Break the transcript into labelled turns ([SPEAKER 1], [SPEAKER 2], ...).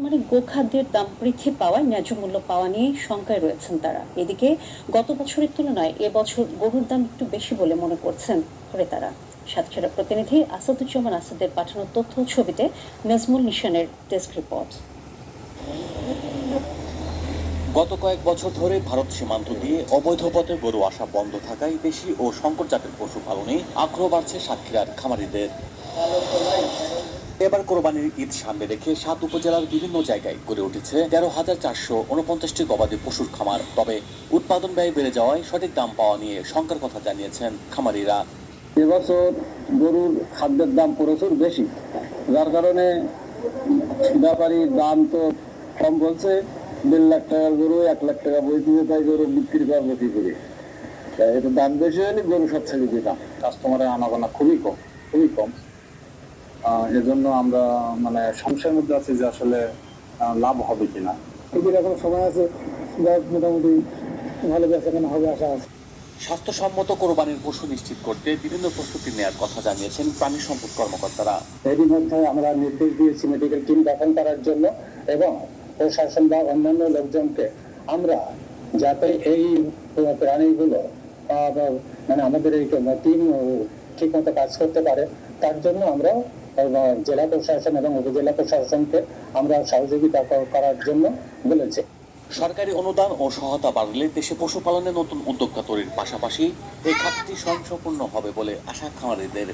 [SPEAKER 1] মানে গোখাদ্যের দাম বৃদ্ধি পাওয়ায় ন্যায্য মূল্য পাওয়া নিয়ে শঙ্কায় রয়েছেন তারা। এদিকে গত বছরের তুলনায় এবছর গরুর দাম একটু বেশি বলে মনে করছেন ক্রেতারা। সাতক্ষীরা প্রতিনিধি আসাদুজ্জামান আসাদের পাঠানো তথ্য ছবিতে নাজমুল নিশানের ডেস্ক রিপোর্ট।
[SPEAKER 2] গত কয়েক বছর ধরে ভারত সীমান্ত দিয়ে অবৈধ পথে গরু আসা বন্ধ থাকায় দেশি ও সংকর জাতের পশু পালনে আগ্রহ বাড়ছে সাতক্ষীরার খামারিদের। এবার কোরবানির ঈদ সামনে রেখে ৭ উপজেলার বিভিন্ন জায়গায় গড়ে উঠেছে ১৩,৪৪৯টি গবাদি পশুর খামার। তবে উৎপাদন ব্যয় বেড়ে যাওয়ায় সঠিক দাম পাওয়া নিয়ে শঙ্কার কথা জানিয়েছেন খামারিরা।
[SPEAKER 3] এবছর গরুর খাদ্যের দাম প্রচুর বেশি, যার কারণে ব্যাপারীর দাম তো কম বলছে। ১.৫ লাখ টাকার গরু ১ লাখ টাকা বইতে তাই গরু বিক্রি করবো কি করে? এটা দাম বেশি হলে গরু সব ছেড়ে দিতাম। কাস্টমারের আনাগোনা খুবই কম। এজন্য আমরা মানে সংশয়ের মধ্যে আছি যে আসলে লাভ হবে কিনা। এদের এখন সময় আছে, মোটামুটি ভালো বেচাকেনা হবে আশা আছে।
[SPEAKER 2] স্বাস্থ্যসম্মত কোরবানির পশু নিশ্চিত করতে বিভিন্ন প্রস্তুতি নেওয়ার কথা জানিয়েছেন প্রাণী সম্পদ কর্মকর্তারা।
[SPEAKER 3] এরই মধ্যে আমরা নির্দেশ দিয়েছি মেডিকেল টিম গঠন করার জন্য এবং প্রশাসন বা অন্যান্য লোকজনকে আমরা যাতে এই প্রাণীগুলো মানে আমাদের এই টিম ঠিক মতো কাজ করতে পারে, তার জন্য আমরা জেলা প্রশাসন এবং উপজেলা প্রশাসনকে আমরা সহযোগিতা করার জন্য বলেছি।
[SPEAKER 2] সরকারি অনুদান ও সহায়তা বাড়লে দেশে পশুপালনে নতুন উদ্যোক্তা তৈরির পাশাপাশি এই খাতটি স্বয়ংসম্পূর্ণ হবে বলে আশা খামারিদের।